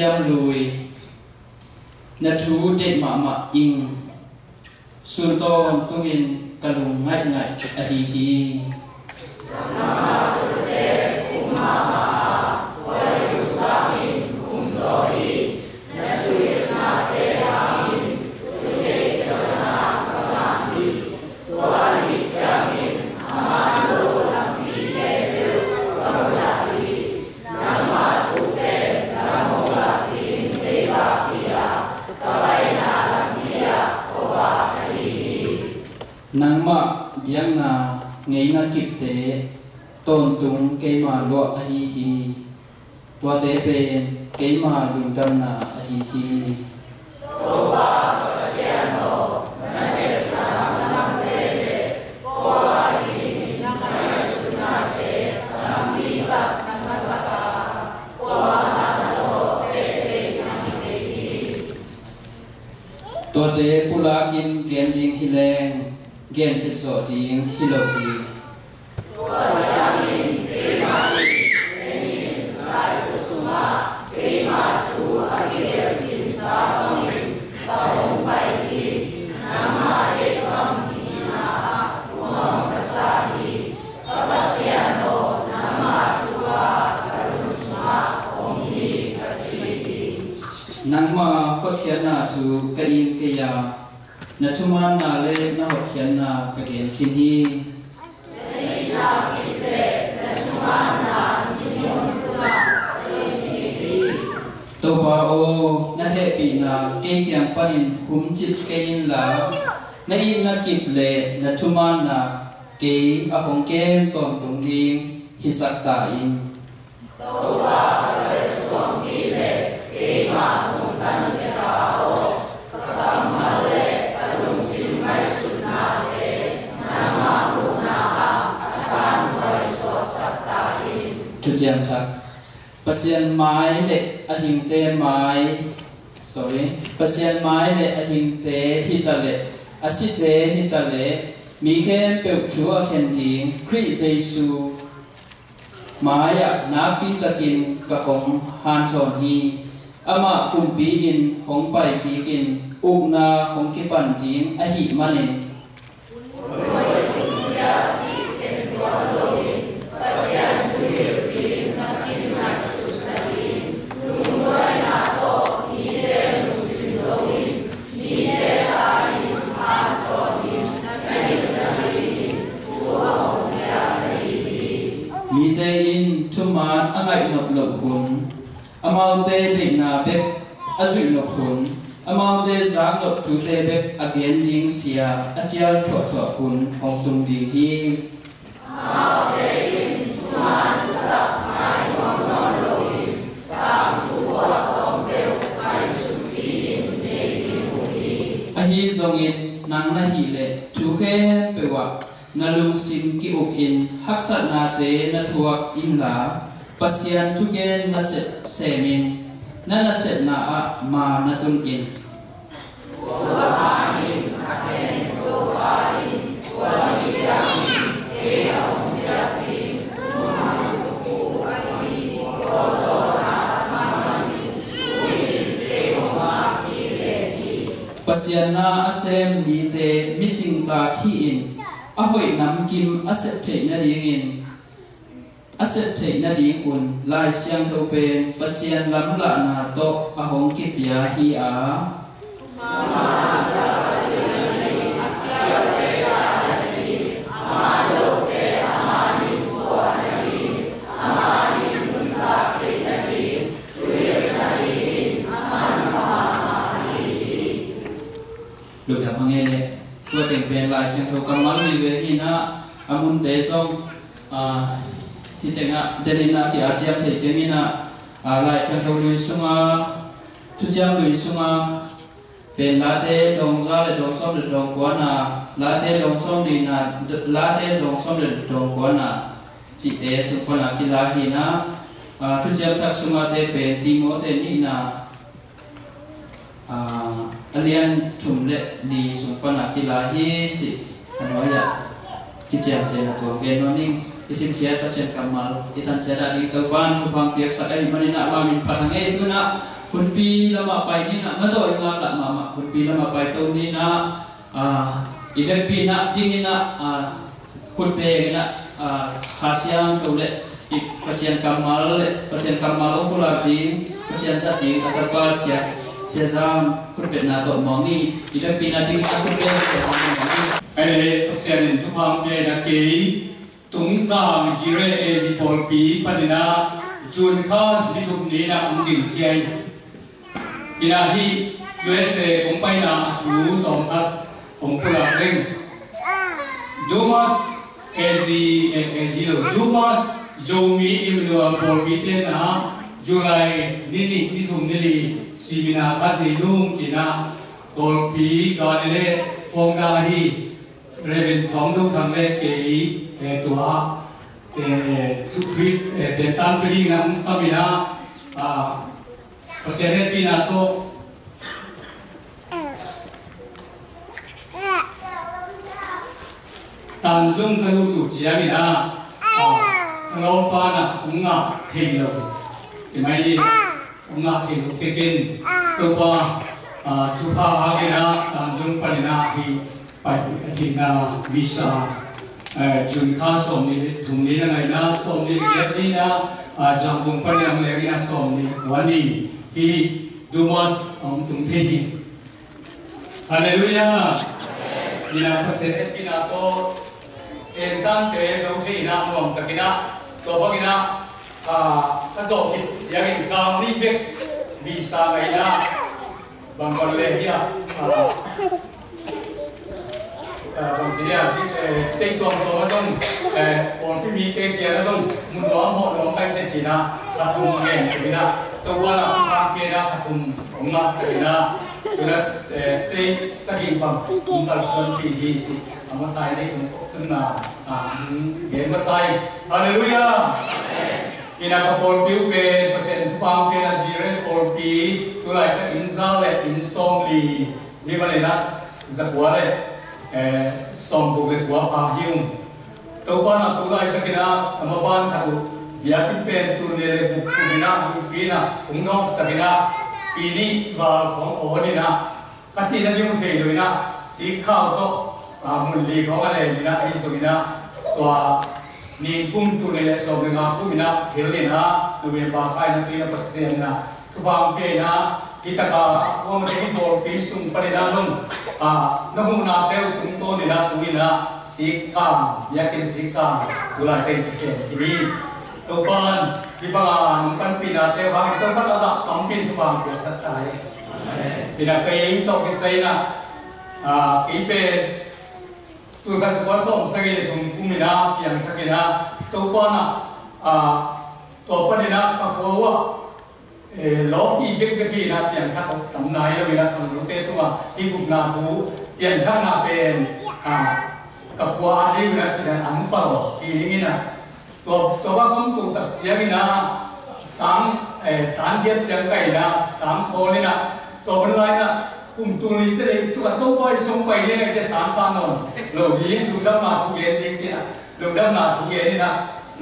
chiam lui na thu de ma ing sun to tungin kalung ngai ngai a hi nang ma biang na ngei na kip te ton tung ke ma lo a hi tua te pen ke ma lung dam na a hi to ba ka sia no na se na nam te le ko a hi na ma su na te nam mi ba na ma sa ka ko na lo te te na te hi to te pula kin ken jing hi leng gen thit so ding hilo hi wa chamin pe ma ni lai su suma pe ma chu agir kin sa bang ba hong bai ki na ma e kam ni na wa ka sa hi ka ba sia no na ma chu wa ka lu suma ong hi ka chi hi nang ma ko khian na thu ka in ke ya na thuman na le na hot khian na ka gen khin hi na ki le na thuman na ni yon tura to pa o na he pi na ke kyang panin hum chit ke in la na in na kip le na thuman na ke a hong kem ton tung ding hi sak ta in to pa le som pi le ke ma hong tan ke ta o ka ma le tu jam thak pasien mai le a hing te mai pasien mai le a hing te hitale asite hitale mi khen pe thu a khen ding kri jesu maya na pi takin ka hong han thon hi ama kum pi in hong pai ki kin na hong ki pan ding a hi manin mi te in thuman angai nop lop hun amau te thina bek azui nop hun amau te zang nop thu te bek again ding sia atial tho tho hun hong tung ding hi amau te in thuman ta mai hong non lo in tam thu wa tom bel ai su ti in te ki hu hi a hi zong in nang na hi le thu khe pe wa na lung sim ki uk in haksa na te na thuak in la pasian thu gen na se min na se na a ma na tun in wa ma in a ken to wa in wa ni ja e ong ya pi ma ku a ni ko so na ma ni ku in te ma chi le ni pasian na asem ni te meeting ta hi in ahoi nam kim aset the na dingin aset the na ding un lai siang to pen pasian lam la na to ahong ki pia hi a được đọc nghe này tua tiền pen lai siang to kamal ni ve hi na amun te song hi tenga denina ki atiam the kengina lai siang to lui sunga tu jam lui sunga pen la te dong za le dong som le dong kwa na la te dong som ni na la te dong som le dong kwa na chi te su kwa na ki la hi na tu jam thak sunga te pe ti mo te ni na alian thum le ni su kwa na ki la hi chi nói ya ki jam te na to ke no ning isim khia pasien kamal itan chera ni to ban thu bang piak sa ai manina ma min phanange tu na คุณปีละมาไปนี่นะงั้นตัวงานละมาคุณปีละมาไปตรงนี้นะอีเดนปีนะจริงนะคุณเตงนะkasihanตัวเล็กอีก kasihan kamal เล็ก kasihan kamal องค์ลาดี kasihan sakti atau apa siapaคุณเป็นนาตัวมองนี่อีเดนปีนะจริงนะคุณเป็นkasihanมองนี่ไอ้เนี่ย kasihan ทุกความเป็นนักเกย์ตุงสามจีเรเอจิปอลปีปนินาจูนข้าที่ทุกนี้นะอุ้งดิ่งเทียนปีนาที่ USA ผมไปนาถูตองครับผมพลังเร่งดูมัสเอจีโลดูมัสโจมีอิมโนปอลปีเตนะจุลัยนี่ทุ่มนี่ซีมินาคัดในนุ่งจีน่าปอลปีการเล่ฟงดาฮีเรเวนท้องดูทำเล่เกย์ตัวทุกทีตันฟรีนะมุสตาบินาเสด็จปีนาโตตันซุ่มกันรู้ตุจีบินาเราปานะอุ้งอ่ะเที่ยวใช่ไหมนี่อุ้งอ่ะเที่ยวเก่งตัวปาทุกภาคกินาตันซุ่มปนินาที่ไปที่นาวิชาจุนข้าสมนี่ถุงนี้อะไรนะสมนี่เล็กนี่นะจังกุงปนิยังเล็กนะสมนี่วันนี้ที่ดูมัสองถุงเทียฮาเลลูยานี่นะพระเสด็จพี่นาโตเอ็นตั้งเตะเราที่นะมองตะกินะตัวพวกนี้นะถ้าโตกินเสียกินกาวนี่เบ็กวีซ่าไงนะบางคนเลยที่บางทีเนี่ยสเต็กตัวมาต้องคนที่มีเต็มเตียร์ต้องมุนล้อมหัวล้อมไปเต็มจีน่ะกระทุ่มเงี้ยใช่ไหมนะตัวว่าเราทำเงี้ยนะกระทุ่มของเราใช่ไหมนะตัวนั้นสเต็กสกินปั๊มมุนตัดส่วนที่ดีจีอามาใส่ในถุงน่ะเงี้ยมาใส่ฮาเลลูยาอินากับปอลปิวเป็นเปอร์เซ็นต์ทุกความเป็นอาจีเรนปอลปีตัวไหนก็อินซาเลอินซอมลีนี่มันเลยนะจะกลัวเลยสตอมบุกเลยกว่าพาหิวตัวบ้านตัวไหนตะกี้นะธรรมบ้านขัดอยากกินเป็นตัวเนี่ยบุกตัวนี้นะบุกปีนะอุ้งน้องสักนะปีนี้ว่าของโอ้นี่นะกัจจินั่นยุ่งเทเลยนะสีข้าวโต๊ะมุนลีของอะไรนี่นะไอ้ตัวนี้นะตัวนี่พุ่มตัวเนี่ยสอบเรื่องพุ่มนะเฮลินะตัวเป็นบาไฟนะปีนะปัสเซียนนะทุกบางปีนะอิตากาพวกมันจะมีบอลปีสุ่มปรินาลงน้ำหูนาเตลตุ้งโตนี่นะตัวนี้นะสีกามอยากกินสีกามตัวละเต็มที่ที่นี่ตัวบ้านที่บ้านมันปีนาเตลบางตัวบ้านเราจะตั้งปีนทุกบางเกิดสัตย์ใจปีนาเกย์ตกพิเศษนะอีเปตัวกันจะก็ส่งสักเรื่องทุ่งพุ่มนะอย่างทักนะตัวบ้านตัวปนินะก็ฟัวล้ออีเด็กก็ที่นะเปลี่ยนท่าทำนายแล้วเวลาทำรู้เต้ตัวที่บุกนาทูเปลี่ยนท่านาเป็นกับฟัวอันนี้นะที่นั่นอันเปล่าอีนี้นะตัวว่าผมถูกตัดเสียไปนะสามฐานเดียดเชียงไก่นะสามโคนี่นะตัวเป็นไรนะกลุ่มตัวนี้จะได้ตัวโตไปส่งไปยังไงจะสามตานนหลงยิ้มดูดำนาทุกเย็นจริงๆนะดูดำนาทุกเย็นนี่นะ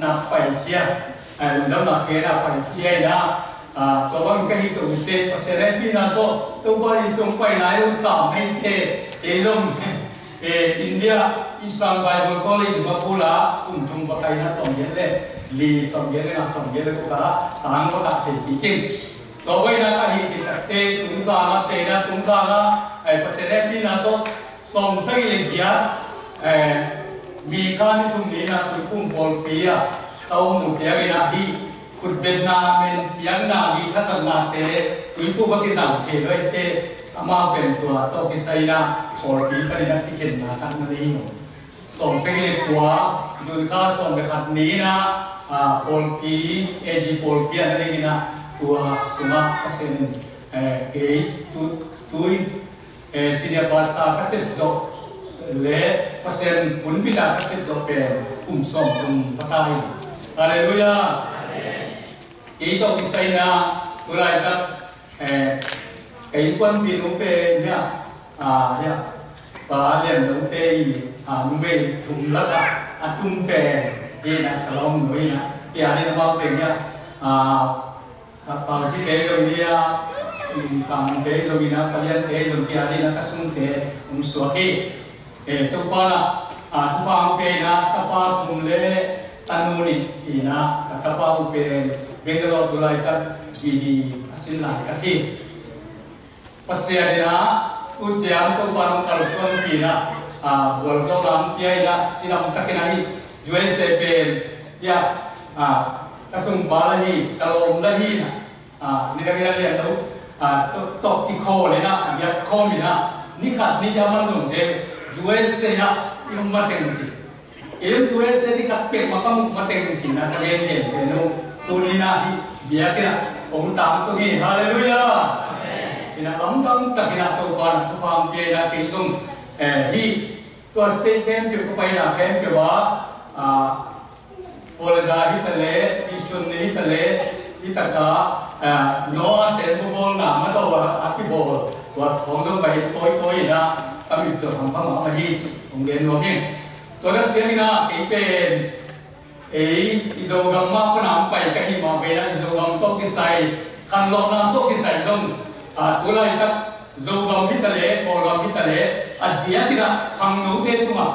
นับไปเชียดูดำนาเกณฑ์ไปเชียนะตัวว่ามันก็ฮิตตัวเตะภาษาเรนปีนั้นตัวว่าอิสลามไปไหนรู้สามให้เตะลงอินเดียอิสลามไบเบิลคอลเลจมาพูดละกลุ่มทุ่งปักไก่นะสองเย็นเลยลีสองเย็นเลยนะสองเย็นเลยก็กะสามก็กะเตะจริงตัวว่านะก็ฮิตเตะตุ้งตานะเตะนะตุ้งตานะภาษาเรนปีนั้นตัวสองสักเล็กยามีการที่ทุ่งนี้นะคือพุ่งบอลปีอะเอาหมุนเสียไปนะที่คุณเป็นนาเป็นยังนาดีถ้าทำงานเตะคุณผู้ปฏิสัมพันธ์เลยเตะมาเป็นตัวโตกิไซนะพอปีปฏิบัติที่เขียนมาทั้งนี้ส่งเฟกเล็กกว่าจุนข้าส่งไปขัดนี้นะพอปีเอจีพอปีอะไรนี่นะตัวสุมาเปอร์เซ็นต์เอสตุยซีเนียบาสตาเปอร์เซ็นต์จบเล่เปอร์เซ็นต์ผลบิดาเปอร์เซ็นต์จบเป็นกลุ่มส่งจงพัฒนาฮาเลลูยาitu misalnya mulai tak kehidupan binupe ya ya bahagian nupe nupe tumlat atumpe ini nak kalau nupe nak ya ini nama tengnya kalau sih kayak dia kang te domina palian te dom ti ali na kasung te suaki to pala tu pang pe na tapa thumle tanuni ina tapa upe bengalo tulai tak di asin lai ka hi pasya dina ujian to parang kalsuan pina bol so lam piai da tinam takinahi jual sepen ya kasung balahi kalau umlahi na nira dia tahu tok ti kho le na ya kho mi na ni khat ni jaman dong je jual se ya yung mateng ji yung jual se ni khat pe makam mateng ji na kagen gen no tulina hi biya kira om tam to hi haleluya kina lam tam takina to ban to pam pe na ke sung hi to stay camp ke ko pai na camp ke wa Florida hitale, Eastern hitale, hitaka no ten bol na ma to aki bol wa thong dong bai poi na kami jo hang phang ma hi ong gen no min to da thiang na ke pen izo gam ma ko nam pai ka hi ma be na izo gam to ki sai khan lo na to ki sai dong tu lai tak zo gam hitale ko gam hitale adia kira khang no te tu ma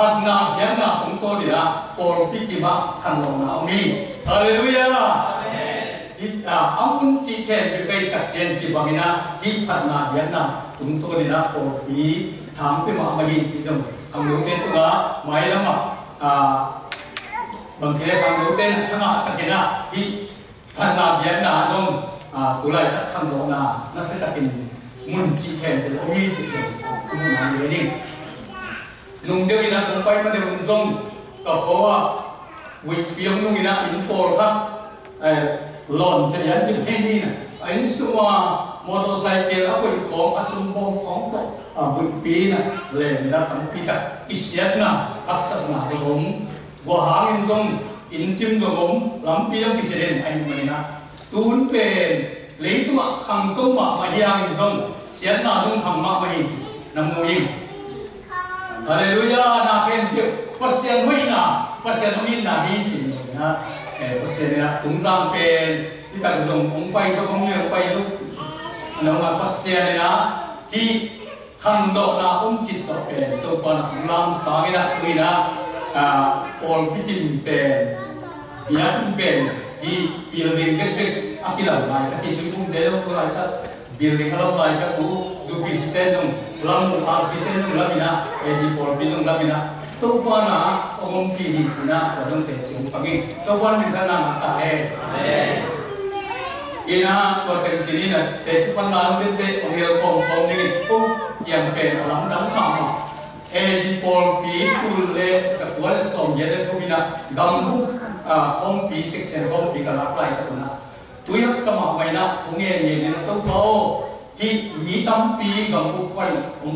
พัฒนาเพียงนาของตัวดีละโปรพิจิมาขันลงนาอมีฮาเลลูยาอัมพุนจีแคนไปกัดเจนที่บามินาที่พัฒนาเพียงนาของตัวดีละโปรปีถามไปมาหินจิตงคำรู้เต้นตัวไม่ละมาบางทีคำรู้เต้นทั้งอาตะกินะที่พัฒนาเพียงนาลงตัวไรตัดขันลงนานั่นเสด็จเป็นมุนจีแคนเป็นอมีจิตงขมุนนาเรื่องนุ่งเดียวนะคงไปมาเดินทรงก็เพราะว่าวิเปียงนุ่งนะอินโปลครับหล่อนจะยันจะให้นี่นะอินสัวมอเตอร์ไซค์เกี่ยวกับของอสมบูรณ์ของตัววิปีนะเลยนะตั้งปีตักอิเสียนะอักษรนะจะผมวัวหางอินทรงอินจิมจะผมลำปีต้องกิเสด็จไอ้มันนะตูนเป็นเลยตัวขังตัวมาเฮียงอินทรงเสียนาทรงขังมาไม่จิน้ำมูยิงฮาเลลูยานาเฟนเปียปัสยันหุยนาปัสยันหุยนาฮีจินนะปัสยันนะตุ้งรำเป็นที่ตั้งตรงองไปก็คงเลี้ยงไปลูกน้องปัสยันนะที่ขันโดนาจิตสอบเป็นตัวปนรำสามีนะตุยนะโอลพิจินเป็นยาคุณเป็นที่บิลดิ้งเด็กๆอากิลาไลน์ที่จุดมุ่งเดียวตัวไลน์ก็บิลดิ้งเราไลน์ก็ตัวจูบิสเตนตรงlalu arsiten itu labina, eji polpin itu labina. Tuan na orang pilih cina, orang tercium pagi. Tuan minta nama tak ina tuan tercini na terciuman lalu tete orang kong ni tu yang pen alam dam kama. Eji polpin tulle sebuah som jadi tu bina gambu kompi section kompi kalau apply tu na. Tu yang sama mainan tungai ni tu bau. Hi mi tam pi gam bu pan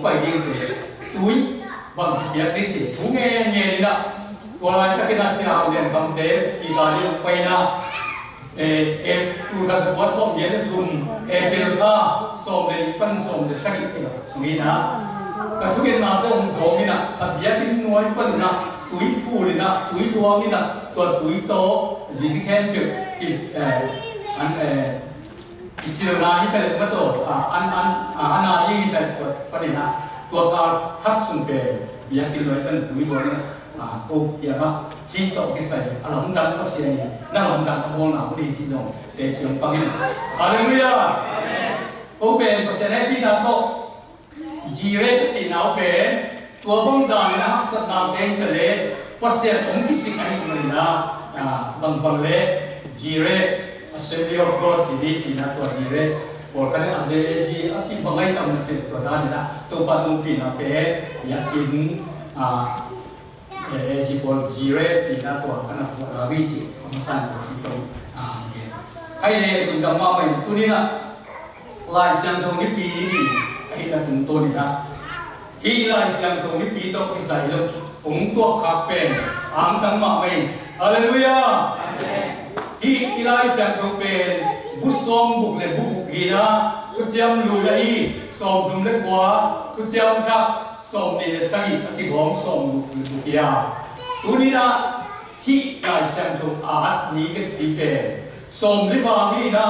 ไปเองเลยตุ้ยบางทีอยากได้จิตทุ่งเงี้ยนี่นะตัวอะไรก็เป็นอาชีพเอาเรียนคำเทสปีการนี้ไปนะตัวการจะว่าส่งเย็นทุ่มเป็นข้าส่งเลยปั้นส่งเลยสักอีกทีสมัยนะแต่ทุกอย่างน่าต้องโถนี่นะแต่อยากเป็นน้อยปั้นนะตุ้ยผู้เลยนะตุ้ยตัวนี่นะส่วนตุ้ยโตสิ่งที่แค่เกี่ยวกับอิสราเอลที่เป็นตัวอันนาลีที่เป็นตัวประเด็นนะตัวการทักษุนเป็นอยากกินเลยเป็นตุ้ยตัวนี้นะโอ้ยนะที่ต่อกิสัยอารมณ์ดันก็เสียนี่นั่งอารมณ์ดันก็มองหน้าไม่ดีจริงจังแต่จริงปังนี่ฮาเลลูยาโอ้เป็นก็เสียในปีนั้นก็จีเรตจีนเอาเป็นตัวบังดานะฮักษณะเด้งทะเลก็เสียองค์กิสิกไอ้มันนะบังเล่จีเรAssembly of God ที่นี่ที่นั่นตัวจีเร่บอกกันเลยAssemblyที่ที่บางไงทำนั่นตัวด้านนี้นะตัวปัจจุบันนะเป็นอยากกินจีบอลจีเร่ที่นั่นตัวกันนะตัวราวิจิมาสั่งตัวที่ตรงเนี่ยไอ้เนี่ยคุณจำว่าไม่ตัวนี้นะลายเสียงตรงนี้ปีนี้ไอ้นั่นตัวนี้นะที่ลายเสียงตรงนี้ปีต้องที่ใส่แล้วผมตัวขับเป็นจำว่าไม่ฮาเลลูยาที่ที่ลายเสียงตรงเป็นบุษสมบุกเลยบุกฮีนะทุกเจ้าลูกเลยสมทุมเล็กกว่าทุกเจ้าทับสมในสังก์ที่ของสมบุกฮียาตัวนี้นะที่ลายเสียงตรงอาจนี้ก็ที่เป็นสมลิบาที่นะ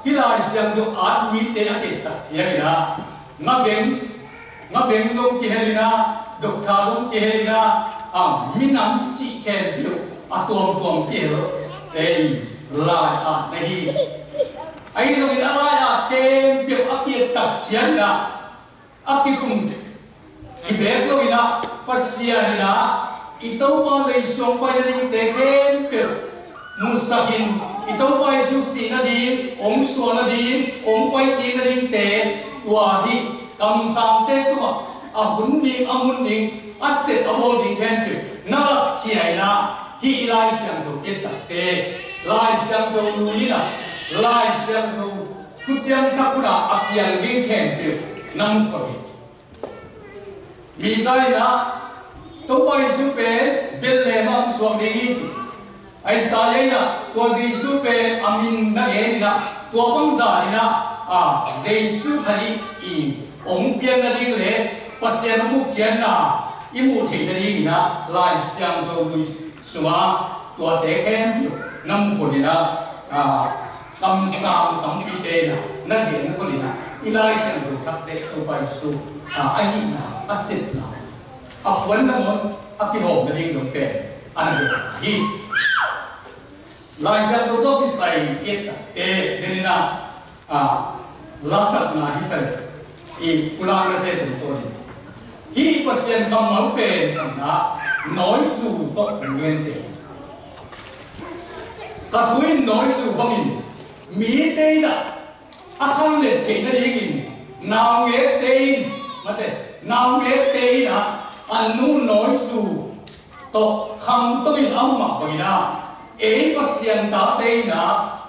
ท hi lai siang do at mi te ake tak chiang ina nga beng zong ki helina dok tha zong ki helina minam chi khen biu atom ki helo ei lai a nahi ai zong ina lai a ken biu ake tak chiang ina ake kum ki bek lo ina pasia ina ito pa lei song pa ring te ken biu musahin ito pa isu si na di ong so na di ong pai ti na ding te tua hi kam sam te tu a hun ding amun ding aset amol ding ken pi na la hi ai na hi lai siang do et ta te lai siang do lu ni na lai siang do su tiang ta ku da apian ding ken pi nam kho mi dai na to pa isu pe bel le ma suam ding hi ai sa ye na to di su pe amin na e ni na to bang da ni na de su khali i ong pian na ding le pasien mu kian na i mu thei na ding na lai siang do lu suma to te khem pi nam ko ni na kam sam kam pi te na de na ko ni na i lai siang do thak te to pai su ai na asit na apwan na mon aki ho na ding dong pe an hi lai siang do ki sai et te de na lasak na hi fel i pulang na te tum to ni hi pasien kam mal pe na nói su to ngien te ka thuin nói su bamin mi te da a khang le che na ding naw nge te mate naw nge te na anu nói su to khang to in amma ko ina e pasien ta te na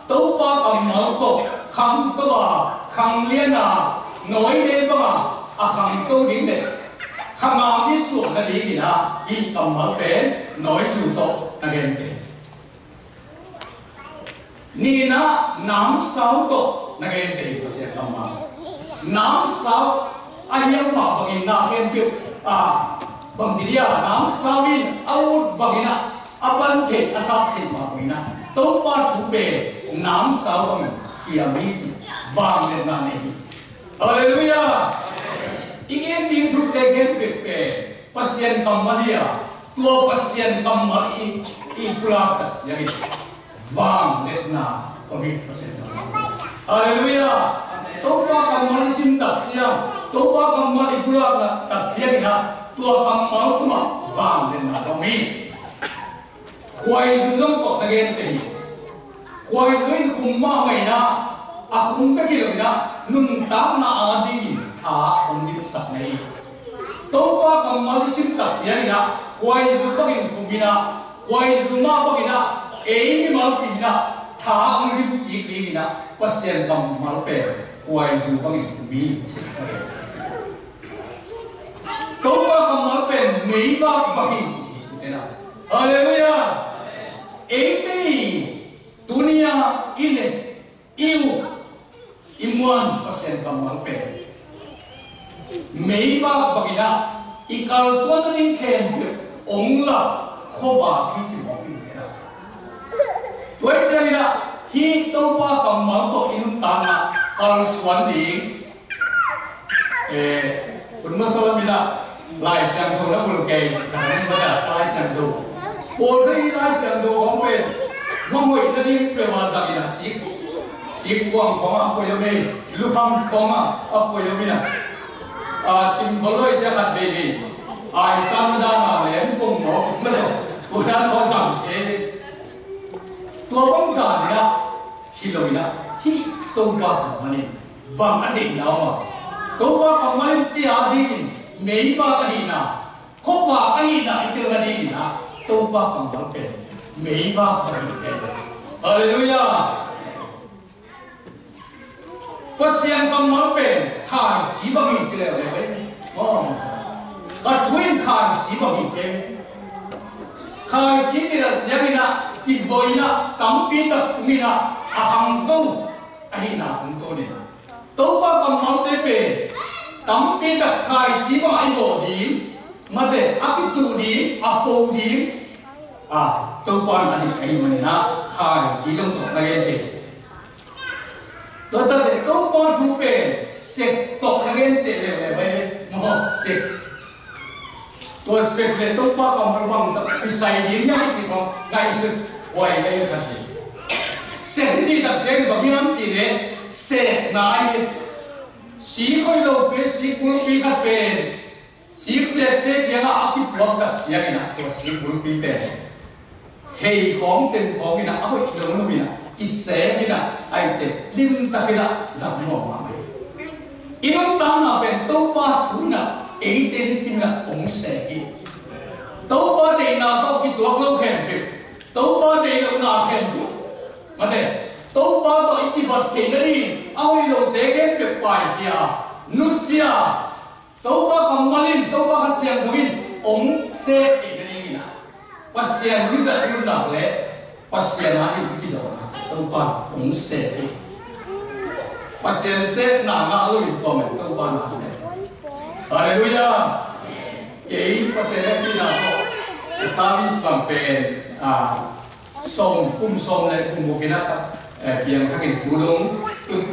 to pa kam mal to khang to khang liên nói lên mà khang tô đến đấy khang am ít xuống là đi gì đi cầm máu bé nói sự to là gần thế ni na nam sao to là gần thế có sẽ cầm máu nam sao ai em mà bằng na khen biểu bằng gì đi nam sao đi ao bằng na apan thế asap thế mà bằng na tô pa chủ bề nam sao bằng kia mi vàng lên na này Hallelujah. Ingin ting thu te gen bek pe pasien kamalia tua pasien kamali i pula kat yang vang let na kami pasien. Hallelujah. Topa kamali sim tak yang topa kamali pula tak yang na tua kamal tuma vang let na kami. Khoi zulong ko na gen te. Khoi zulong kumma mai na akung ka kilo na nun tam na adi tha ondit sak nei to pa kamal sim tak chiang na khoi zu takin khumina khoi zu ma bakina ei mi mal pinna tha ondit ki ki na pasien kamal pe khoi zu takin khumi to pa kamal pe mei ba bakin chi na hallelujah ei te dunia ile iu imuan pasien kamal pe mấy va bagina ikal suan ning khen bi ong la khowa ki chi mo bi na toi chari na hi to pa kamal to inun ta na kal suan ding kun ma so mina lai siang tho na kun ke chang ba da lai siang tho po thai lai siang tho hong pe mongoi na ding pe wa da ina sik quang khoma ko yo me lu kham khoma ko yo mina sim kholoi cha kat baby ai samada ma lem pung mo ma le ko dan ko jam the to bang da na hi loi na hi to ba ma ni bang ade na ma to ba ka ma ni ti a di mei ba ka hi na kho wa ka hi na i te ga di na to ba ka ma pe mei ba ka hi che hallelujah pasien kamal pe khai chỉ bằng hình thế này đấy, cả thuyền khai chỉ bằng hình thế, khai chỉ là gì vậy thì voi na, tắm pin tập mình na, hàng câu, ai na cũng câu này, tàu ba kamal pe, tắm pin tập khai chỉ bằng anh hồ đi, mà thế áp tu đi, áp bầu đi, tàu ba anh cái mình na khai chỉ trong thuộc này thế. ตัวตัดเด็กตัวป้อนทุกเป็นเสกตกนักเรียนเตะเลยไปเลยมอเสกตัวเสกเลยตัวป้อนกำลังบังตัดพิสัยดีอย่างที่เขาง่ายสุดไว้เลยทันทีเสกที่ตัดเส้นแบบนี้มันจีเลยเสกนายสีค่อยโลกเป็นสีกุลปีขัดเป็นสีเสกเตะยังอาคิปลอกตัดยังไงนะตัวสีกุลปีเป็นเฮของเต็มของนี่นะเอาอีกตรงนู้นนี่นะอิเสกนี่นะไอเตะลิมตะกินะจับหม้อมาไหมอินุตังน่ะเป็นตัวป้าทุนน่ะเอเตนิสินะองเสกตัวป้าเดน่ะก็คิดตัวเราเข้มไปตัวป้าเดน่ะน่าเข้มไปมาเด้ตัวป้าตัวอิทธิบาทเก่งนี่เอาให้เราเด็กเก็บไปเสียนุเสียตัวป้ากำมลินตัวป้าเสียงทวินองเสกเก่งนี่นะปัสเซียนวิจัยรุ่นหลักเลยปัสเซียนอะไรวิจิตรนะตัวป้าองเสกปัสเซียนเสกหน้างาลุยตัวมันตัวป้าหน้าเสกฮาเลลูยาเอ้ยปัสเซียนที่น่าก็สามีสตัมเป็นส่งกุมส่งเลยกุมบุกินักเพียงทั้งอินกุลง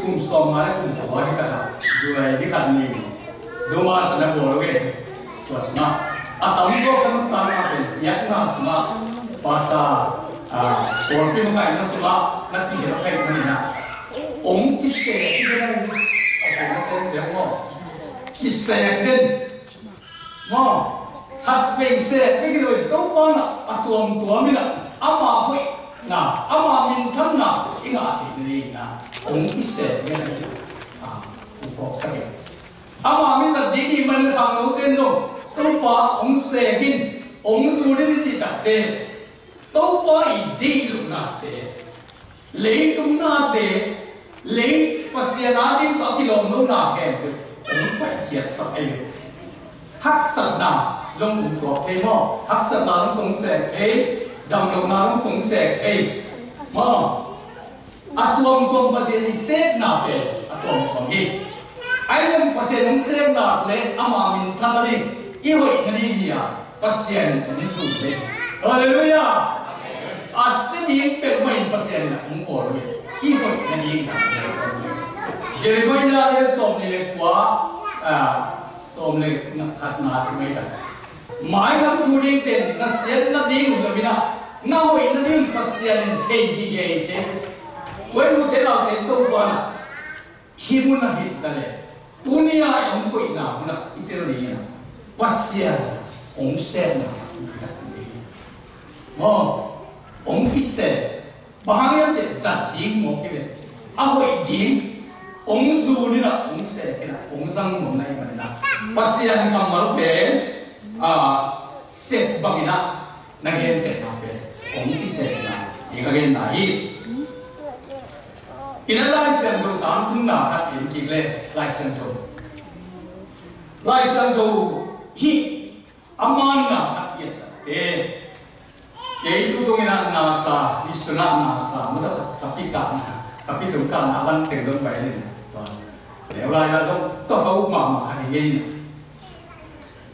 กุมส่งมาเลยกุมหัวที่ตลาดดูอะไรที่ขัดนี้ดูมาสนับสนุนเลยตัวสนะatau juga kan tanah pun, yang nak semua bahasa orang pun mungkin nak semua nak dihirap kayak mana, kisah itu kan, apa saya bilang kisah itu, hat kisah, begitu itu mana, atuan mina, ama hui, ama mintan ingat ini kisah ini, bukan saja, ama minta dini mana kamu tentuตัวป้าองเสกินองสูรินิจิตเตตัวป้าอีดีลุนาเตเลยตุมนาเตเลยปัสยานาดินตักิลมโนนาแข่งไปองไปเขียนสับเอยุฮักสัตนาจงอุตัวเทมอฮักสัตนาลงตรงเสกเทดำลงนาลงตรงเสกเทมาอัตวงตรงปัสยานิเสกนาเปอัตวงตรงนี้ไอ้เรื่องปัสยานิเสกนาเลยอามามินทาริอีหอยนั่นเองอ่ะปัสยานิองสูเลยฮาเลลูยาอาศัยนี้เป็นไม่ปัสยานิองโอเลยอีหอยนั่นเองนะเจริญวิญญาณสมนี่เลยกว่าสมเลยนักขัดนาสมัยนั้นหมายคำทูดิงเป็นนักเสียนนักดิ้งเลยพี่นะน้าหอยนั่นเองปัสยานิเทยี่เย่เจ้เว้ยรู้เท่าเราเป็นตัวบ้านะหิมุนะหิตกันเลยตัวนี้ไอ้องค์กุยนาบุนะอิตาลีนะปัสยาองเสนามองพิเศษบางอย่างจะสัตย์ดิ้งมองกันเอาไว้ดิ้งองสูนี่นะองเสกนะองสังมองในมันนะปัสยานี่กำมาเป็นเสกบางนะนักเรียนเป็นอะไรองพิเศษนะอีกเรื่องไหนอินไลเซนโตตามถึงนาคัดอินกิเลไลเซนโตhi amana hakiyat te yaitu tungina nasa istana nasa muda kapika na akan tengdon bailin to lewla ya to mama khani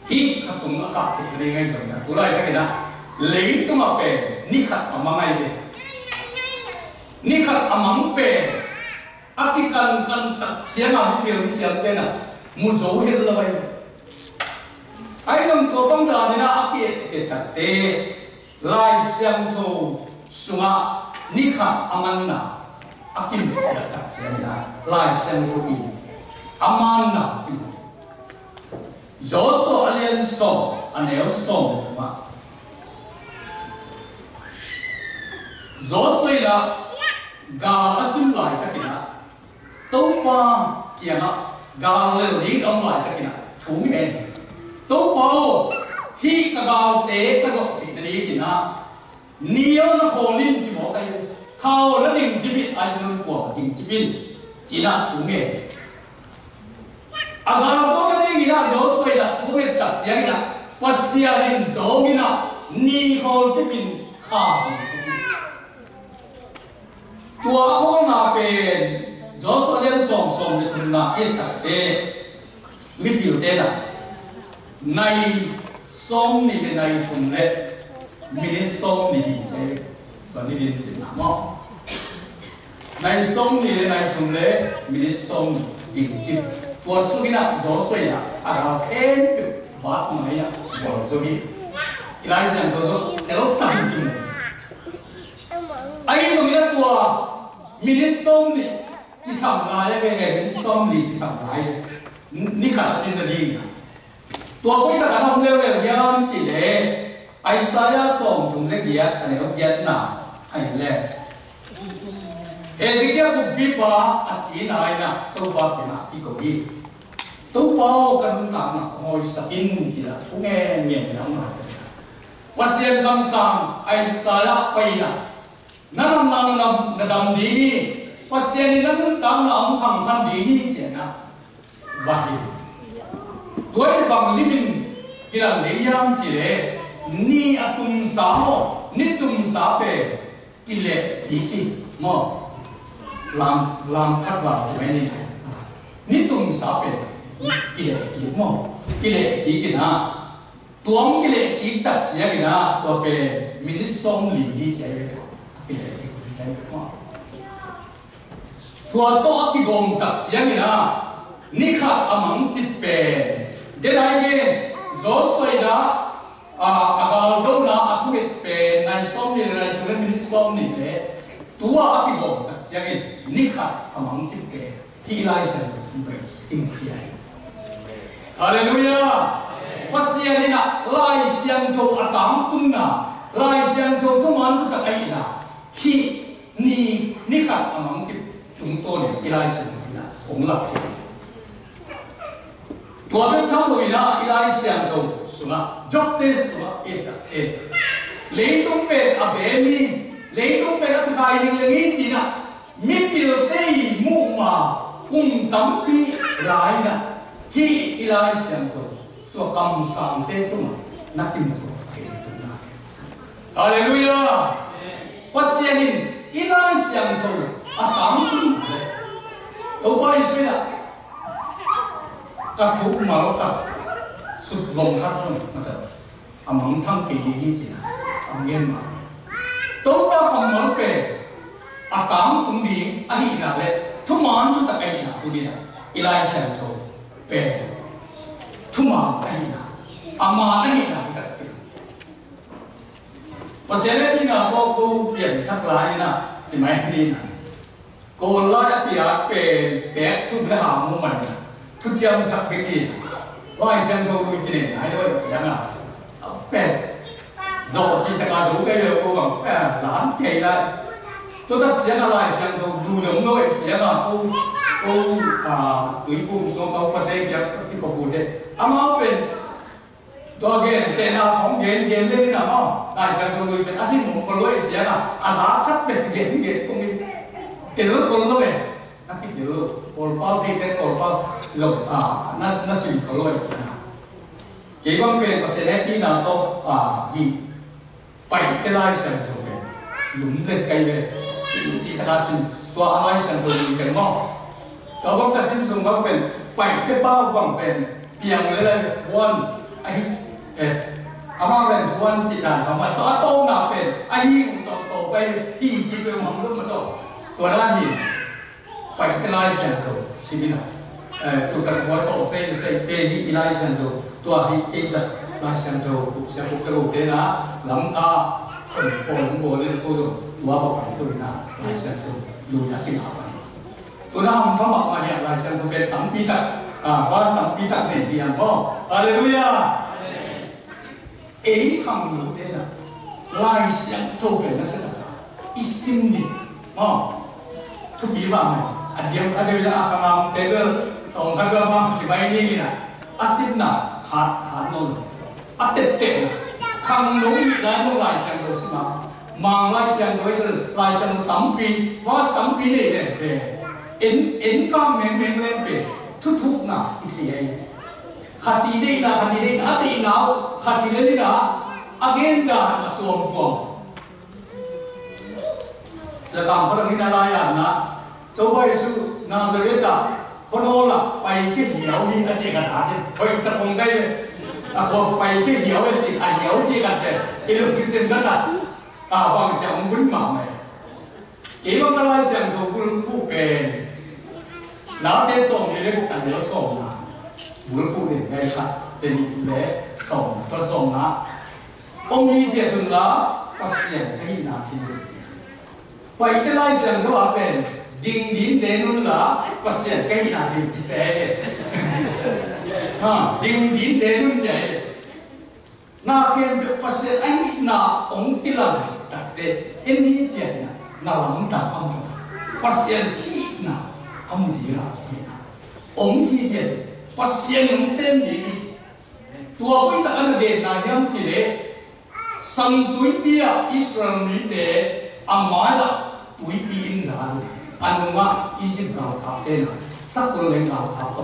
hi katung ka te ngai so na tulai ka na lei tu ma pe ni khat amangai de ni khat amang pe atikan kan tak siama mi siam te na mu zo hel la bai ai dòng tổ băng đà này là áp yết cái tật tế lai xem thô sunga ni khả aman na akim ya tak xem na lai xem thô i aman na kim gió so alien so anel so mà gió soi là gà asim lại tất cả tấu pa kia na gà lên đi ông lại tất cả thú nghe tôi bảo khi cái gạo tế cái dọc thì cái gì thì na nhiều nó khổ lên chỉ bỏ tay khao nó đình chỉ biết ai sẽ của đình chỉ biết chỉ là chủ nghề à gạo có cái gì là gió xoay là chủ nghề chặt chẽ cái là bác sĩ anh đó mình là ni khao chỉ biết khao đình chỉ biết chùa khao na bên gió xoay lên sòng để thùng na yên chặt tế mi biểu tế là này song ni cái này thùng lệ mình song ni chế và ni điên gì nào này sông thì này thùng lễ mình sông đỉnh chim tua suy na gió xoay na à đào khen vắt máy na bỏ rồi đi lại xem tôi rồi đều tăng kim ai cũng biết tua mình sông thìที่สั่งลายไปเองเป็นส้มดีที่สั่งลายนี่ขนาดจริงจริงตัวกุ้ยจะกระทำเร็วเร็วย้ำจีเลยไอ้สายส่งถุงเล็กเกียร์อะไรก็เกียร์หนาไอ้เล็กเอจิเกียร์กุบปีบ้าอันจีนายนะตัวบ้าเป็นหน้าที่กุบปีตัวบ้ากันต่างนะคอยสกินจีละทุกแง่เงี้ยน้ำมาตัวนี้ว่าเสียงคำสั่งไอ้สายไปนะนั่นนำดีpasien ni namun tam na ang khang khan di hi chena vahi toy bang limin kilang leyam chile ni atum sa ho ni tum sa pe tile ki mo lam khatwa chme ni tum sa pe tile ki mo tile ki na tuam tile ki tak chia ki na to pe minisong li hi chai ka tile ki koตัวโตที่กงตัดเสียงนะนี่ขัดอมังจิตเป็นเดี๋ยวไหนกันโจสวยนะอาการดูนะอัตุเอ็ดเป็นในส้มนี่ในทุเรศมินิส้มนี่เลยตัวที่กงตัดเสียงนี่ขัดอมังจิตเป็นที่ไล่เสียงเป็นทิ้งที่ไหนฮาเลลูยาว่าเสียงนี่นะไล่เสียงตัวอัตามตุนนะไล่เสียงตัวทุมันทุกตะไคร้นะที่นี่ขัดอมังจิตchúng tôi này Elijah là cũng lập thể tua bên trong rồi là Elijah đâu suma Joktes suma lấy tung về à bé mi lấy tung về là thực hành những cái gì nè miết biểu tây mù mà cùng tắm pi lại nè khi Elijah đâu suma cầm sang tê tung nát tim không sai tung nát Hallelujah pasienin Elijah đâu à tám tung đâu có ai suy là các thủ mà nó cả sụt vòng khác không mà thật mong thăng kỳ gì chỉ là nghe mà đâu có còn món về à tám tung đi ai là lệ thu món thu tập ai là tu đi là ilai xem thôi về thu món ai là mà ai là cái tập và sẽ lên đi nào cô biển thắc lái nè chỉ mấy đi nè cô nói thì à về bé thu để hàm mua mình thu chiêm thắc cái gì nói xem thôi vui cái này nói đôi chỉ là bé rồi chỉ ta rủ cái điều cô bằng dán kề lại tôi tất chỉ là lại xem thôi đủ giống thôi chỉ là cô túi bùn xuống câu quan đây cái có bùn đây áo bênตัวเกณฑ์เจนาของเกณฑ์เลยนี่นะมั้งได้ฉันก็ดูเป็นอาชีพของคนรวยเสียนะอาสาทับเป็นเกณฑ์ตรงนี้เจอคนรวยนักที่เจอคนเป้าที่เป็นคนเป้าหลบนั่นสิ่งคนรวยเสียนะเกี่ยวกับเป็นภาษาเนี้ยนะก็มีไปที่ไล่เส้นตรงนี้หลุมเล็กไกลเลยสิ่งที่ตาสิ่งตัวไล่เส้นตรงนี้กันมั้งแต่ว่าภาษาสิ่งว่าเป็นไปที่เป้าว่าเป็นเพียงเลยวันไอ้อามาเป็นคนจิตด่านเขามาต่อโต้มาเป็นไอ้ต่อไปที่จิตเป็นของรุ่นมาต่อตัวด้านนี้ไปที่ไล่เส้นตัวชีวิตนะตัวการสมองเส้นเกลี่ยไล่เส้นตัวที่เกี่ยวไล่เส้นตัวเสียบุคลิกเดนะหลังตาผมโบเลยตัวเขาไปตัวนะไล่เส้นตัวดูยากที่หนาไปตัวนั้นพระมหาเนี่ยไล่เส้นตัวเป็นตั้งปีตักว่าตั้งปีตักเนี่ยที่อันพ่อฮาเลลูยาเอ๋คำนี้เนี่ยนะลายเสียงโตเป็นนักศึกษาอิสิมดิมั้งทุกปีบ้างไหมเดี๋ยวเวลาคำนำเด็กตรงกันก็มาที่ไม่นี่นะอาศิมนะหาโน่นเต็มคำนู้นลายนู้นลายเสียงโตสิมามังลายเสียงโตอีกลายเสียงตั้มปีว่าตั้มปีนี่เนี่ยเป็นก็เมนเล่นเป็นทุกนะอีกทีไอ้ขัดทีได้นะขัดทีได้นะตีหนาวขัดทีได้นะagendaมาตัวแล้วการคนนี้อะไรนะตัวบริสุทธิ์นาซาเรตคนโน้นไปที่เหี่ยวมีอาเจกันหาที่เคยสปงได้เลยคนไปที่เหี่ยวอาเจกันเหี่ยวจีกันเลยอิลูฟิเซนกันนะบางจะองบุญมาไหม cái băng cái lai xem đồ bún phụ bền nào để sòng thì lấy một ăn để sòng na bún phụ thì ngay khác tên để sòng có sòng na ông đi thì tuần lá pasien cái gì nào thì vậy cái lai xem đồ à bền ding ding đến luôn là pasien cái gì nào thì sẽ ha ding ding đến luôn vậy na khen được pasien anh na ông thì làm đặc biệt em đi thì na làm đặc ông pasien khi na ông đi làm ông đi thì pasien ông xem gì tua quý ta anh về na hiểm thì lệ sang tuổi bia Israel ní tế amai da tuổi pin na anh mà Egypt gạo tháp tên sắc quân lên gạo tháp to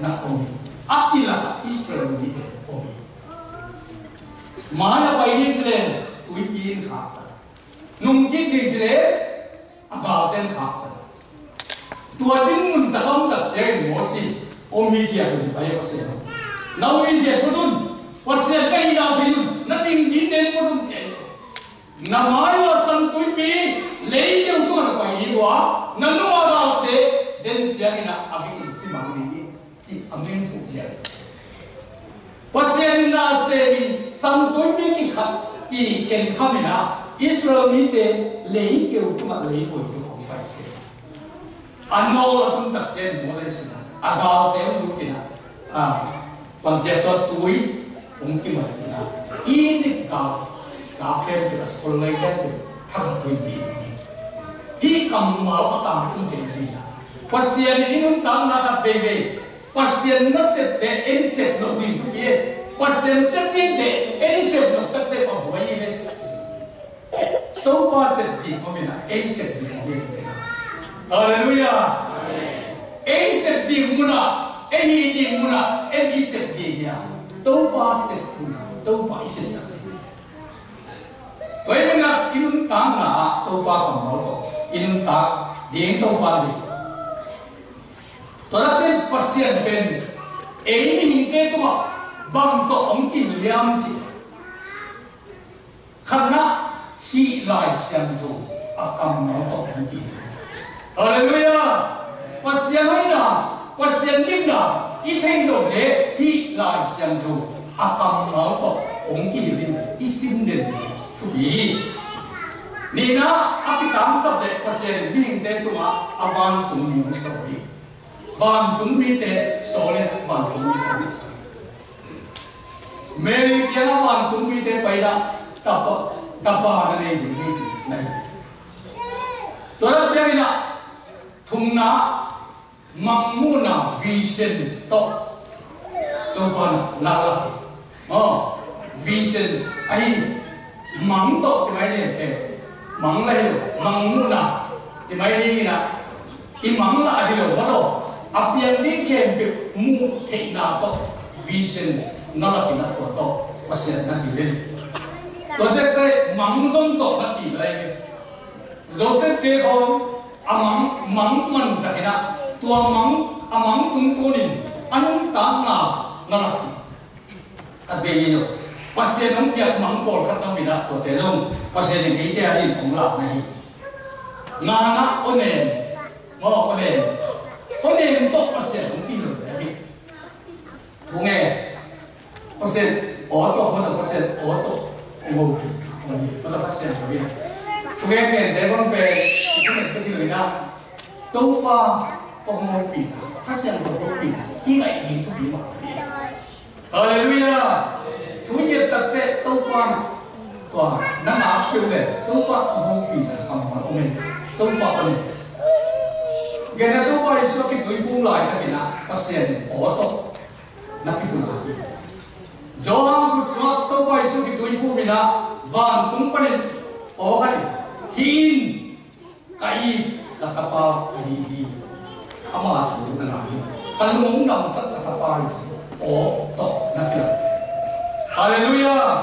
na ông Attila Israel ní tế ông mà là bay đi lên tuổi pin khác nung kít đi lên gạo tên khác tua tin mun ta ông tập chơi mỏ xì ông hi thiệt rồi bay bác sĩ nào hi thiệt có đun bác sĩ cái nào thì nó tin dính đến có đun chơi nằm mãi là sang tuổi pi lấy nhau có là bay đi quá nằm nó vào đầu thế đến giờ cái nào à vì cái gì mà đi chỉ âm thanh thuộc chơi bác sĩ na sẽ sang tuổi pi cái khác thì khen khăm na Israel ní tế lấy nhau có mà lấy hồi cho ông bay anh ngô là chúng ta trên mỗi lần sinh à gạo téo luôn kìa bằng chế to túi cũng kim mặt kìa easy gạo khen kìa school này khen kìa thằng túi bì hi cầm máu ở tầm cũng kìa bì pasien ini nun tam na kat bebe pasien na sep te ini sep no bin kìa pasien sep tin te ini sep no tak te pa boy ne to pa sep ti ko mina ei sep ti ko mina Hallelujah. Ei sep ti muna, ei ti muna, ei sep ti ya. Tâu ba sep muna, tâu ba sep sa. Vậy nên là inun tang na tâu ba cầm máu to, inun tang điên tâu ba đi. Tôi đã thấy pasien bên ei mình cái to bằng to ông kỳ liam chi. Khăn na hi lại xem tu, cầm máu to ông kỳ. Hallelujah. Pasien hay na, pasien lim na, ít hay đồ thế hi lại xem tu, cầm máu to ông kỳ lim, ít xin đến tu đi. Nina, api tam sab de pasien bing de tu ma avan tung ni sab đi. Van tung bi te sole van tung bi te Mary kiana van tung bi te paida tapa na nei nei. Tora semina thumna mamuna vision to pana lala vision ai mang to chỉ mấy này mang này mamuna chỉ mấy này na imang la ai lo bắt apian di kempe mu te na to vision na la pina to pasien na ti le to te te mang zong to na ti lai Joseph de ho amang mang man sa ina tua mang amang tung to ni anung ta na la ti at ve ni no pasien ông piak mang pol khat na mina to te long pasien ni te ari ong la nai nga na onen mo onen có nên tốt pasien cũng tin được đấy đi, thu nghe pasien ở tổ có được pasien ở tổ ngồi có được pasien rồi đi, thu nghe cái này con về chúng mình cái gì đó, đâu qua ông ngồi bị pasien cũng ngồi bị, ý ngày gì thu bị mà, Hallelujah, thu nhiệt tập tệ đâu qua tòa nắng áp kêu lên, đâu qua ông ngồi bị là cầm mà ông mình, đâu qua ông Gen na tu pa iso ki tui pung lai ta kina pasien oto nakituna. Johan ku suat tu pa iso ki tui pu mina van tung panin o kali hin kai katapa hi ama tu na hi kalung nam sat katapa o to nakila. Hallelujah.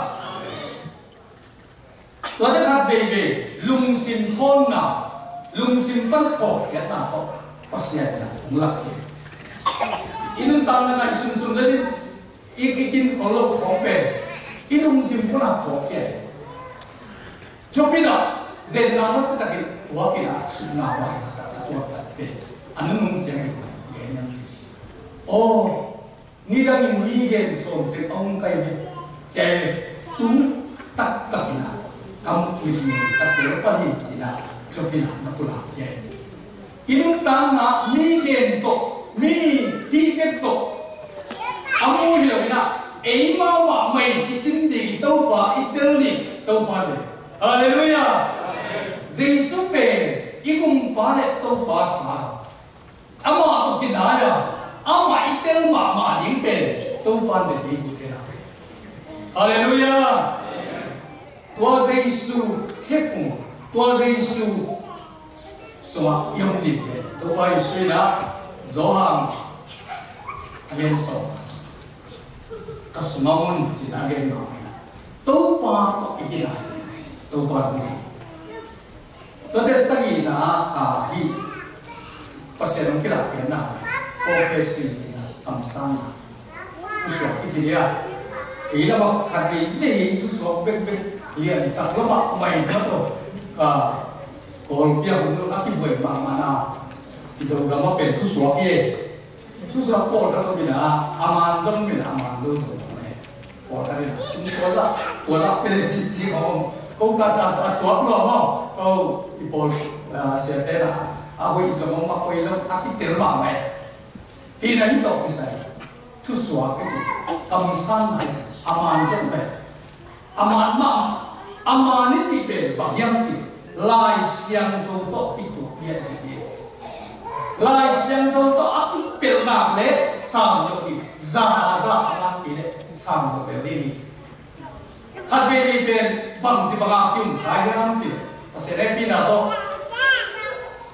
Tôi đã khát về lung xin phôn nào lung xin bắt thọ cái nào họ pasien na cũng lạc inun tam na sun sun đấy ikin kholo khom pe inung sim ko na khom ke chopina zen na na sa takin tua kina suna wa ta tua ta te anu nung jeng ge nyam o ni dang in mi ge som se ong kai ni che tu tak takina kam ki ni ta te pa ni kina chopina na pula ye inung tang na mi ge to mi hi ge to amu hi lo ina ei mau ma mai isim de to pa itel ni to pa le hallelujah Jesus pe igum pa le to pa sa ama to kinaya ama itel ma ding pe to pa de ni ku te na hallelujah tua Jesus hepu tua Jesus so yong ni pe to pa isu na zohang again so kasmaun cina again no to pa to ikina to pa ni to desagi na hi pasien kila kena profesi na tamsana tu so kitiria ila ba khati le tu so bek ia di saklama mai mato kol pia hundu aki boi pa mana ti so gama pen tu so ki tu so ko sa to bina aman jong bina aman do so ne ko sa ni sum ko la pe le chi ko ko ta tua lo mo o ti pol sia te na a hoi sa mo ma ko i lo aki tel ma mai hi na hi to ki sai tu so ki kam san na aman jong be aman ma aman ni ti pe ba yang ti lai siang to to ti tu pia ti lai siang to to aki pel na le sam lo ki za aman pi le sam lo be ni khát về đi bên bằng chỉ bằng áp dụng thái nam chỉ sẽ đem đi nào đó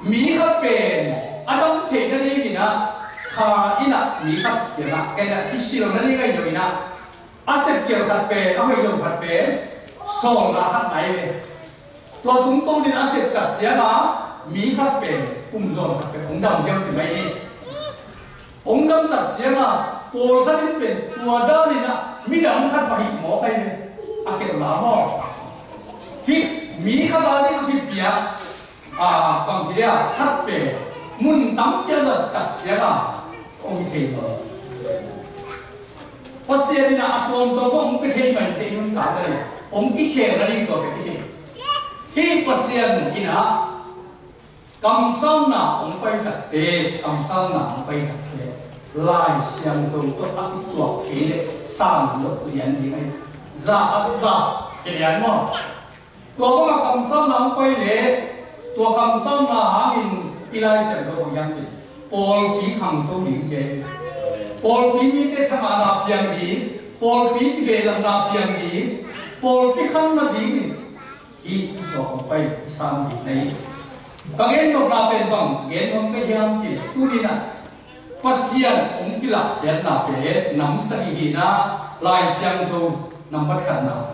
mỹ khát bên adam thế cái gì na khá ina mỹ khát cái na cái na isil cái gì cái gì na asep chiều khát bên ở hơi đầu khát bên song là khát này về tua chúng tôi nên asep cắt giá na mỹ khát bên cùng dọn khát bên ông đam gieo chỉ mấy đi ông đam cắt giá na bồi khát bên tua đó nên na mỹ đam khát phải mỏ cái này akhir lama, hi mi khala ni tu pia, bang dia hat pe, mun tam pia za tak siapa, ông thầy rồi, pasal ni nak tuan tuan ông cái thầy mình thì ông ta đây, ông cái thầy là đi có cái thầy, hi pasal ni na, kam sang na ông phải tak te, kam sang na ông phải tak te, lai siang tu tu akit tu cái đấy, sang lo liền đi ngay. Za cái này mà tua có cầm sâm là không quay lệ tua cầm sâm là hàng nghìn ilai xem đồ bằng yang gì Paul bị khăng tô những chế Paul bị như thế thằng anh biang đi Paul bị về làm na biang đi Paul bị khăng na đi khi số không quay sang gì này càng em nộp na bên bằng em không cái yang gì tu đi na pasien ông kia là hiện na bé nắm sang gì na lai sang thu number khăn nào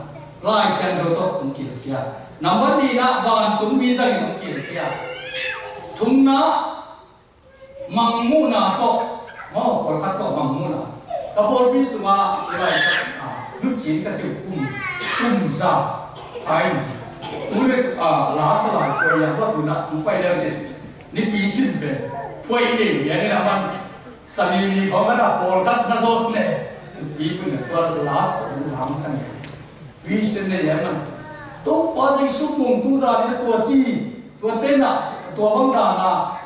lai xem đồ tốt cũng kỹ kia number đi na van tung bi danh cũng kỹ kia thùng na mang mu na to còn khác có mang mu na cái bộ bi suma lại lúc chín cái chữ ra phải tu lên lá sả lại coi là what tu na không phải đâu chứ ni bi xin về phơi đi vậy nên là bạn sami ni có cái nào bộ khác nó tốt này even the last long sang vision này em tu bao giờ sung mùng tu ra đi tua chi tua tên là tua băng đà là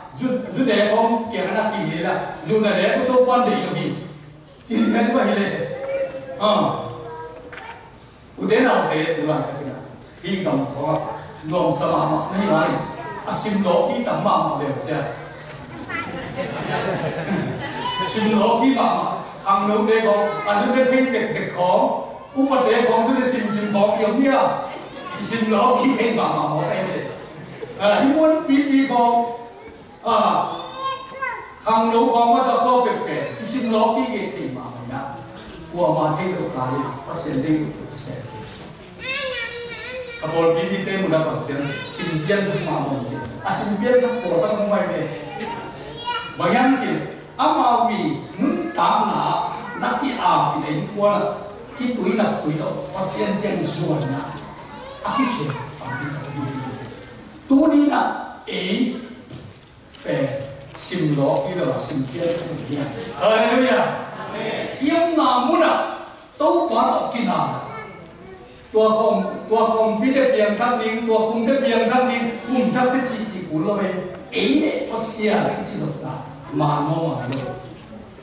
dù để không kia cái nào kỳ là dù là để tu quan điểm là gì chỉ hiện vậy này u thế nào để tu làm cái nào khi cầm khó lòng sa mà này là asim lo khi tắm mà đều chưa sim lo khi mà thằng nấu thế có, anh sẽ thấy cái khó, u bắt thế khó sẽ sim khó kiểu như là sim ló khi thấy mà mỗi cái này, anh muốn pi khó, thằng nấu khó mà có việc sim ló khi cái thấy mà mình đã, của mà thấy được cái, phát sinh đi được sẽ, cái bộ pi thế muốn làm gì, sim biên thức mà mình gì, sim biên thức của các ông mày này, bằng yang gì amawi nun tam na naki a pi nei ko na ki tui na tui to pasien tiang zuan na aki khe tu ni na ấy về sim lọ cái đó là sim kia cái gì Hallelujah yêu nào muốn à tấu quá tộc kinh nàoตัวของพิเศษเพียงท่านนี้ตัวคุมเพียงท่านนี้คุมทัพที่จีกุลเลยเอ๋เนี่ยก็เสียที่สุดนะมาโน่มาโน่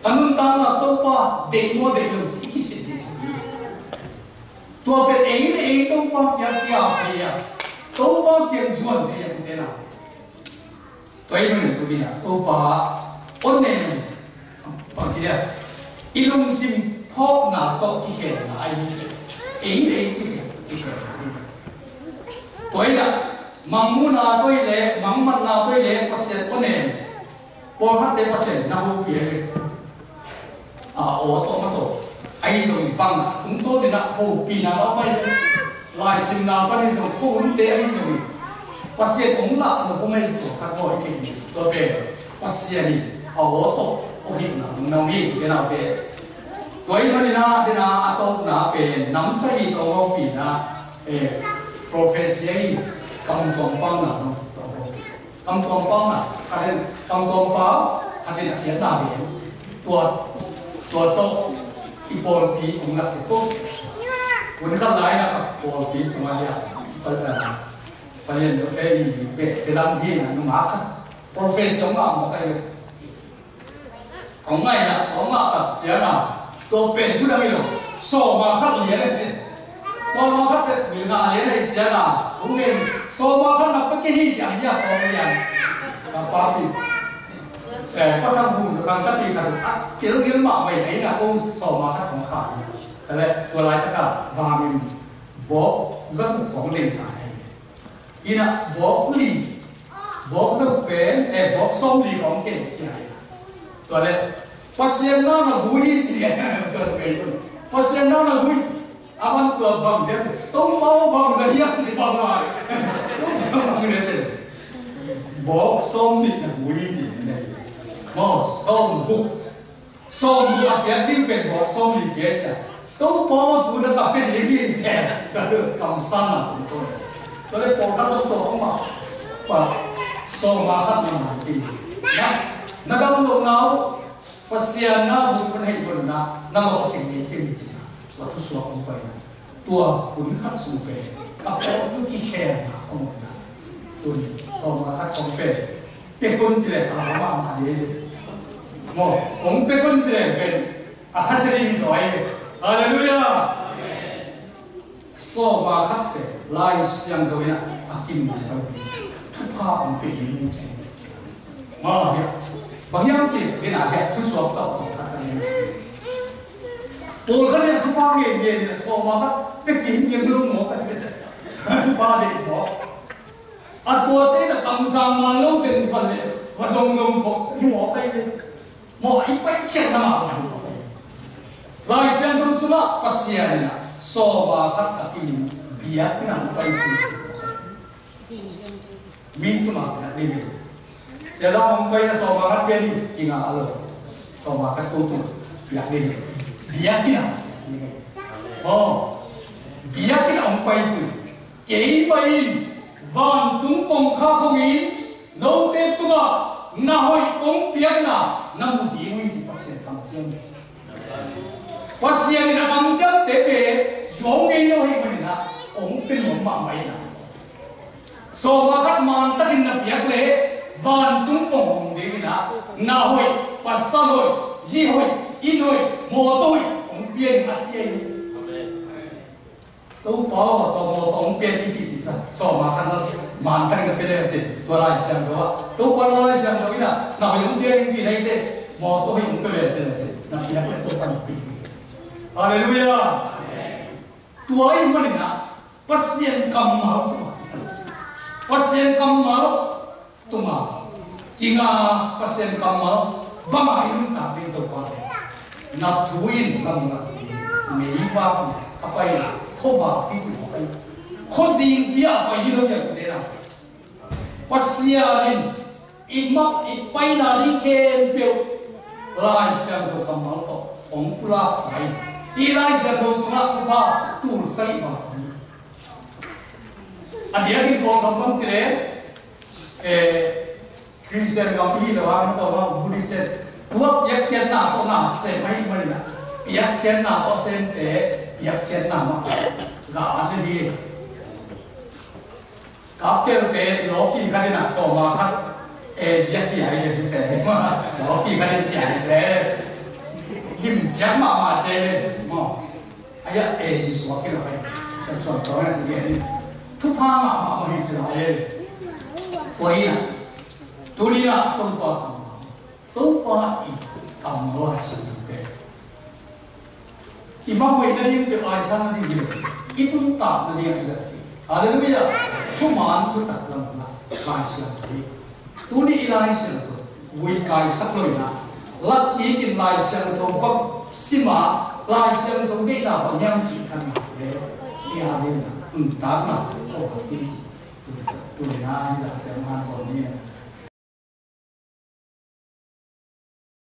ท่านุนตาละตัวป้าเด็กโมเด็กลูกที่คิดสิ่งตัวเป็นเอ๋เนี่ยเอ๋ตัวป้าเกี่ยวกับเพียตัวป้าเกี่ยวกับส่วนเดียวกันนะตัวเองมันตัวนี้นะตัวป้าคนเนี่ยบางทีเนี่ยอีลุงซิมพ่อหน้าโตที่เห็นนะไอ้เอ๋เนี่ยตัวนี้นะมังมูนาตัวนี้เลยมังมันนาตัวนี้เลยภาษาคนเนี่ยพอฮัตเตภาษาหน้าหูเปียเลยโอ้โตมาโตไอ้ตรงฟังถึงโตเนี่ยนะหูปีนาเราไปลายซิมนาไปเนี่ยตรงคู่นี้เตะไอ้ตรงภาษาองค์ละเราก็ไม่ตัวข้าพอไอ้เก่งตัวเป็นภาษานี่โอ้โตโอ้ยนะตรงนั้นนี่เดี๋ยวเราเป็นตัวนี้มันนะเดี๋ยวนะอัตโตนะเป็นน้ำใสตัวเราปีนะprofesi kamu tumpang na kamu tumpang na kamu tumpang kata nak siapa dah ni tua tu ipol pi ungat itu unkat lain nak ipol pi semua dia kalian tu kayak dalam dia nak numak profesi orang mau kayak orang lain nak orang tak siapa tu pen tu dah itu so makan dia ni so makan tu bila dia ni siapa mungkin so makan nak pergi hijau dia orang apa piก็ทำภูมิสุการก็จีกันเจ้าเลี้ยงหมาไม่ไหนนะกูสอบมาคัดของขาดแต่ละตัวลายตะกาบามินบอกเรื่องของเล่นขายอีน่ะบอกลีบอกเรื่องเป็นบอกส้มลีของเก่งที่ไหนตัวละภาษาหน้าหน้าบุยที่เนี่ยตัวเป็นภาษาหน้าหน้าบุยอาวันตัวบางเจ้าต้องเมาบางจะยังที่บางมาต้องบางเนี่ยเจ้าบอกส้มลีนะบุยที่เนี่ยมอส้มบุอาเปียกที่เป็นบอกส้มลีเปียกจ้ะต้องพอดูนะกับเป็นอย่างนี้แฉะก็คือกำสั้นอ่ะตัวก็เลยปอกกระตุ้นตัวออกมาว่าส้มมาคัดมาดีนะนักดำลงเอาภาษาหน้าบุญคนให้บุญนะนั่งเอาจริงจริงจริงจริงว่าทุกส่วนลงไปนะตัวขุนขัดสูงไปกับตัวยุกิแค่นะของมันนะตัวส้มมาคัดของเป็นคนจีเล่อะไรว่ามาดีโม่ผมเป็นคนจีเล่เป็นอาคาเซรินตัวเองฮาเลลูยาส้มมาคัดเป็นลายเสียงตัวนี้นะอากินมันไปทุกภาพมันเป็นอย่างนี้ใช่มาเนี่ยบางอย่างจีเป็นอะไรทุกส่วนต่อคัดกันเนี่ยโอ้เขาเนี่ยทุกภาพเงี้ยเนี่ยส้มมาคัดเป็นกินยังลุ่มหมดกันทุกภาพเด็กบอกอันตัวเต้นกำสังมาโลกเป็นคนเลยว่าลงของหมอไปเลยหมออีไปเชื่อทำอะไรลายเสียงตรงสุนัขภาษาเนี่ยโซมาคัดกับอินเบียร์ที่นั่งไปคุยมีตัวมาเนี่ยนี่เสียแล้วมันไปนะโซมาคัดเบียร์นี่จริงอ่ะอะไรโซมาคัดตัวอยากนี่เบียร์ที่นั่งโอ้เบียร์ที่นั่งไปคุยเจ๋ไปวันตุ้งกงข้าขมิ้นโน้ตเต็มตัวน่าหอยกงเปียกน่ะน้ำมุดีมุยที่ภาษาคำเชียงภาษาในคำเชียงเตะเปย์โยงเงี้ยให้มันนะองเป็นหมอมาไม่นะโซมาคัดมันตัดอินนับเปียกเลยวันตุ้งกงดีนะน่าหอยภาษาหอยจีหอยอินหอยโมโต้หอยองเปียกอาเชียงตัวพ่อตัวโมตัวองเปียกอีจีจีซะโซมาคัดนั้นมันตั้งแต่เป็นอะไรตัวลายเสียงตัวตัวคนลายเสียงตัวนี้นะน่าหอยองเปียกจริงๆได้เจ้โมตัวหอยองเปียกเป็นอะไรน่าเปียกเป็นตัวพันปีฮาเลลูยาตัวไอ้มันนี่นะภาษาคำมาตัวภาษาคำมาตัวจริงอ่ะภาษาคำมาบ้าไอ้มันตาเป็นตัวพันนับถวินนับนับไม่ฟ้ากับไปนะเขาว่าพี่จะบอกไปเขาจริงพี่อะไปที่เราอยากจะได้ภาษาดินอีมักอีไปนาดิเคนเปียวลายเสียงตัวคำมาตัวองค์ปลาใสอีลายเสียงตัวสุนัขทุกภาตูใส่มาอันเดียวที่พอคำมั่งที่เลย Christian kami lawan atau Buddhist buat yakin na to na se mai mana yakin na to se te yakin na ma gak ada di kapkel te loki kali na so ma kat yakin ai de se ma loki kali ai se lim yang ma je ma ayat Jesus wakil ai se so to na dia tu pa ma hi je ai oi na dunia tempat tempat kamar sendiri. Imam ini dia berasal dari itu tak dari Azati. Haleluya. Cuma tu tak lama bahasa lagi. Tuni ilai satu, wikai saklona. Lagi kita ilai satu bab sima, ilai satu ni dah banyak jikan. Ia ada entah na, oh ini tu ni na, ia zaman tahun ni.